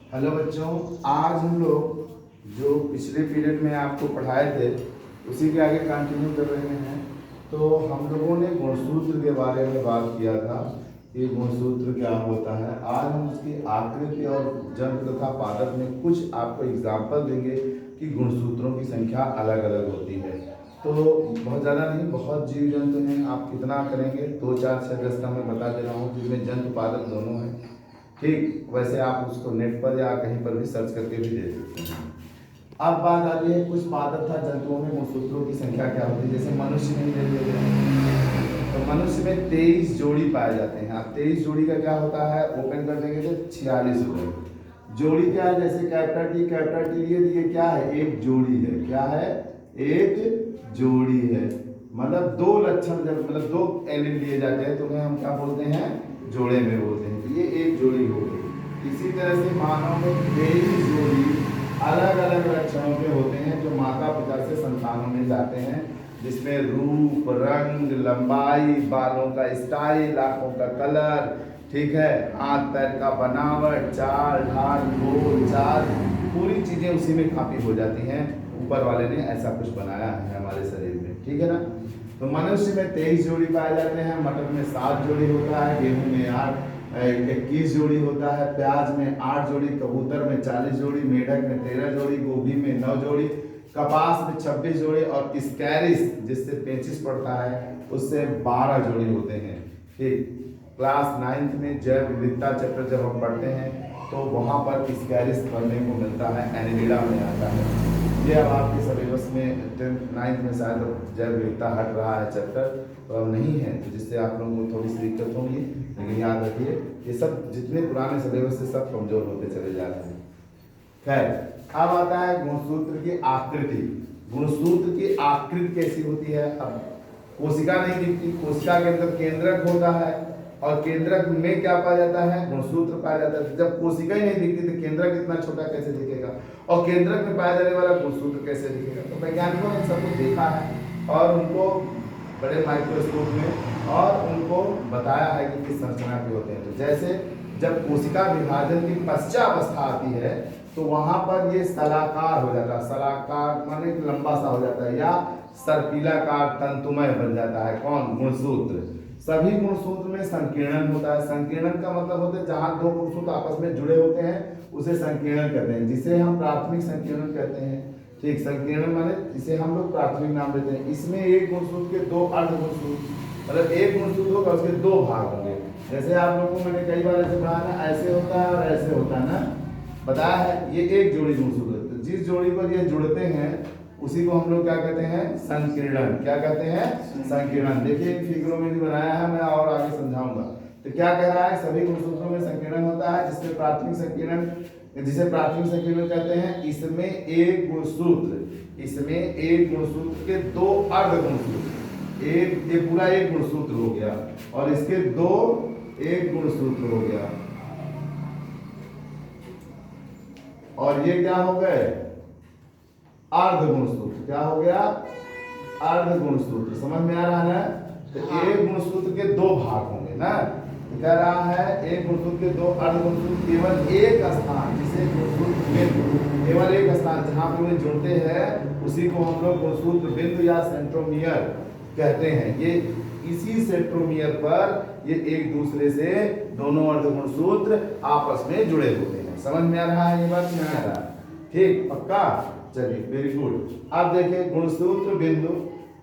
Hello बच्चों, आज हम लोग जो पिछले पीरियड में आपको पढ़ाए थे उसी के आगे कंटिन्यू कर रहे हैं। तो हम लोगों ने गुणसूत्र के बारे में बात किया था कि गुणसूत्र क्या होता है। आज हम उसकी आकृति और जंत तथा पादप में कुछ आपको एग्जाम्पल देंगे कि गुणसूत्रों की संख्या अलग अलग होती है। तो बहुत ज़्यादा नहीं, बहुत जीव जंतु हैं। आप कितना करेंगे, 2 4 6 10 का मैं बता दे रहा हूँ, जिसमें जंतु पादप दोनों हैं। ठीक, वैसे आप उसको नेट पर या कहीं पर भी सर्च करके भी दे सकते हैं। अब बात आती है कुछ पादप था जंतुओं में गुणसूत्रों की संख्या क्या होती है। जैसे मनुष्य में ही ले लेते हैं, तो मनुष्य में 23 जोड़ी पाए जाते हैं। अब 23 जोड़ी का क्या होता है, ओपन कर देंगे तो 46 हो गए। जोड़ी क्या है, जैसे कैपिटल टी लिए, ये क्या है, एक जोड़ी है। क्या है, एक जोड़ी है। मतलब दो लक्षण, जब मतलब दो एलिमेंट लिए जाते हैं तो उन्हें हम क्या बोलते हैं, जोड़े में बोलते हैं। तो ये एक जोड़ी हो गई। इसी तरह से मानव में 23 जोड़ी अलग अलग लक्षणों के होते हैं जो माता पिता से संतानों में जाते हैं, जिसमें रूप, रंग, लंबाई, बालों का स्टाइल, आंखों का कलर, ठीक है, हाथ पैर का बनावट, चाल ढाल, बोल चाल, पूरी चीजें उसी में काफी हो जाती हैं। ऊपर वाले ने ऐसा कुछ बनाया है हमारे शरीर में, ठीक है ना। तो मनुष्य में 23 जोड़ी पाए जाते हैं, मटर में 7 जोड़ी होता है, गेहूं में 21 जोड़ी होता है, प्याज में 8 जोड़ी, कबूतर में 40 जोड़ी, मेढक में 13 जोड़ी, गोभी में 9 जोड़ी, कपास में 26 जोड़ी और स्कैरिस जिससे पेचिस पड़ता है उससे 12 जोड़ी होते हैं। ठीक, क्लास 9th में जैव विविधता चैप्टर जब हम पढ़ते हैं तो वहाँ पर स्कैरिस पढ़ने को मिलता है, एनिलिडा में आता है। ये अब आपके सिलेबस में 10th 9th में शायद जैव विविधता हट रहा है चैप्टर, तो अब नहीं है, तो जिससे आप लोगों को थोड़ी सी दिक्कत होगी। लेकिन याद रखिए ये सब जितने पुराने सिलेबस से सब कमजोर होते चले जा रहे हैं। खैर, अब आता है गुणसूत्र की आकृति। गुणसूत्र की आकृति कैसी होती है। अब कोशिका नहीं दिखती, कोशिका के अंदर केंद्रक होता है और केंद्रक में क्या पाया जाता है, गुणसूत्र पाया जाता है। जब कोशिका ही नहीं दिखती तो केंद्रक इतना छोटा कैसे दिखेगा और केंद्रक में पाया जाने वाला गुणसूत्र कैसे दिखेगा। तो वैज्ञानिकों ने सब कुछ देखा है और उनको बड़े माइक्रोस्कोप में और उनको बताया है कि किस संरचना के होते हैं। तो जैसे जब कोशिका विभाजन की पश्चावस्था आती है तो वहां पर ये सलाकार हो जाता है। सलाकार माने लंबा सा हो जाता है या सर्पिलाकार तंतुमय बन जाता है। कौन, गुणसूत्र। सभी गुणसूत्र में संकीर्णन होता है। संकीर्णन का मतलब होता है जहां दो गुणसूत्र आपस में जुड़े होते हैं उसे संकीर्णन कहते हैं, जिसे हम प्राथमिक संकीर्णन कहते हैं। ठीक, संकीर्णन माने इसे हम लोग प्राथमिक नाम देते हैं। इसमें एक गुणसूत्र के 2 अर्ध गुणसूत्र, मतलब एक गुणसूत्र होगा उसके 2 भाग होंगे। जैसे आप लोगों को मैंने कई बार ऐसे पढ़ाया ना, ऐसे होता है और ऐसे होता है ना, बताया है। ये एक जोड़ी गुणसूत्र, तो जिस जोड़ी पर ये जुड़ते हैं उसी को हम लोग क्या कहते हैं, संकीर्णन। क्या कहते हैं, संकीर्णन। देखिए इन फिगरों में भी बनाया है, मैं और आगे समझाऊंगा। तो क्या कह रहा है, सभी गुणसूत्रों में संकीर्णन होता है, जिसे प्राथमिक संकीर्णन कहते हैं। इसमें एक गुणसूत्र के 2 अर्ध गुणसूत्र, एक ये पूरा एक गुणसूत्र हो गया और इसके 2 एक गुणसूत्र हो गया, और ये क्या हो गए, अर्ध गुणसूत्र। क्या हो गया, अर्ध गुणसूत्र। समझ में आ रहा है ना। तो एक गुणसूत्र के 2 भाग होंगे ना। कह रहा है एक गुणसूत्र के 2 अर्ध गुणसूत्र, केवल एक स्थान, जिसे गुणसूत्र बिंदु, केवल एक स्थान जहां पे वे जुड़ते हैं उसी को हम लोग गुणसूत्र बिंदु या सेंट्रोमियर कहते हैं। ये इसी सेंट्रोमियर पर ये एक दूसरे से दोनों अर्ध गुणसूत्र आपस में जुड़े होते हैं। समझ में आ रहा है ये बात, नहीं आ रहा, ठीक, पक्का। चलिए, वेरी गुड। अब देखिए गुणसूत्र बिंदु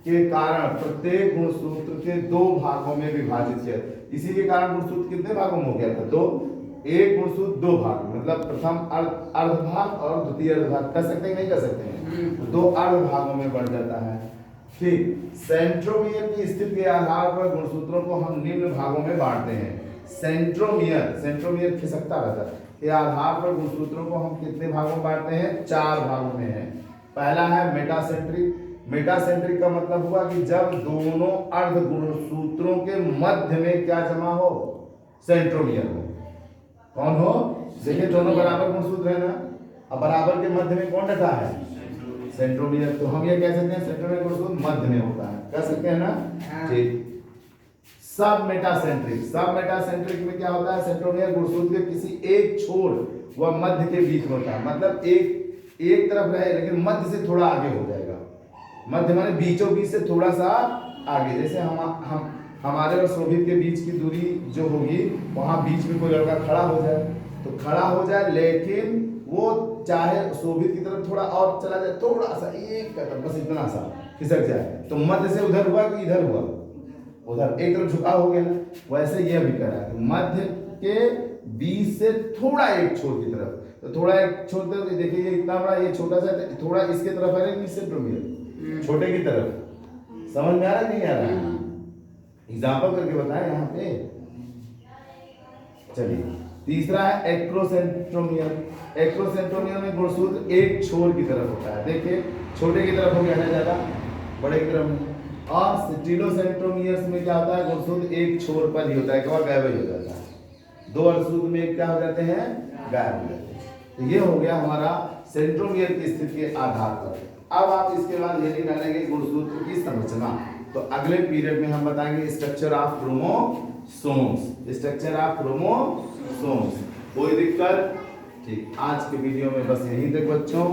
के कारण प्रत्येक गुणसूत्र के 2 भागों में विभाजित किया। इसी के कारण गुणसूत्र कितने भागों में हो गया था, 2। एक गुणसूत्र 2 भाग, मतलब प्रथम अर्ध भाग और द्वितीय अर्ध भाग। कर सकते हैं, नहीं कर सकते हैं, 2 अर्ध भागों में बढ़ जाता है। ठीक, सेंट्रोमियर की स्थिति के आधार पर गुणसूत्रों को हम निम्न भागों में बांटते हैं। सेंट्रोमियर खिसकता रहता है के आधार पर गुणसूत्रों को हम कितने भागों में बांटते हैं, 4 भागों में है। पहला है मेटासेंट्रिक। मेटासेंट्रिक का मतलब हुआ कि जब दोनों अर्ध गुणसूत्रों के मध्य में क्या जमा हो, सेंट्रोमियर हो। कौन हो, देखिए दोनों बराबर गुणसूत्र है ना, अब बराबर के मध्य में कौन बैठा है, सेंट्रोमियर। तो हम ये कह सकते हैं सेंट्रोमियर गुणसूत्र मध्य में होता है, कह सकते हैं ना। ठीक, सब मेटासेंट्रिक में क्या होता है, सेंट्रोमियर गुणसूत्र के किसी एक छोर व मध्य के बीच में होता है, मतलब एक तरफ रहे लेकिन मध्य से थोड़ा आगे हो जाएगा। मध्य माने बीचों बीच से थोड़ा सा आगे, जैसे हम हमारे और शोभित के बीच की दूरी जो होगी, वहां बीच में कोई लड़का खड़ा हो जाए तो खड़ा हो जाए, लेकिन वो चाहे शोभित की तरफ थोड़ा और चला जाए, थोड़ा सा एक कदम, बस इतना सा खिसक जाए, तो मध्य से उधर हुआ कि इधर हुआ, उधर एक तरफ झुकाव हो गया ना। वैसे यह भी कह रहा है कि मध्य के बीच से थोड़ा एक छोर की तरफ, तो थोड़ा एक छोर तरफ, देखिए ये इतना बड़ा, ये छोटा सा, थोड़ा इसके तरफ है कि सेंट्रोमियर छोटे की तरफ। समझ में आ रहा नहीं आ रहा? एग्जाम्पल करके बताएं यहाँ पे। चलिए तीसरा है एक्रोसेंट्रोमियर। एक्रोसेंट्रोमियर में गुणसूत्र एक छोर की तरफ होता है, देखिए छोटे की तरफ हो गया है ज्यादा, बड़े की तरफ नहीं। और स्टीलोसेंट्रोमियर्स में क्या होता है, गुणसूत्र एक छोर पर ही होता है, क्या गायब ही हो जाता है, दो अर्धसूत्र में क्या हो जाते हैं, गायब हो जाते हैं। तो ये हो गया हमारा सेंट्रोमियर की स्थिति के आधार पर। अब आप इसके बाद ये निकालेंगे गुणसूत्र की संरचना, तो अगले पीरियड में हम बताएंगे structure of chromosomes, structure of chromosomes. कोई दिक्कत? ठीक, आज के वीडियो में बस यहीं तक बच्चों,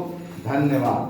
धन्यवाद।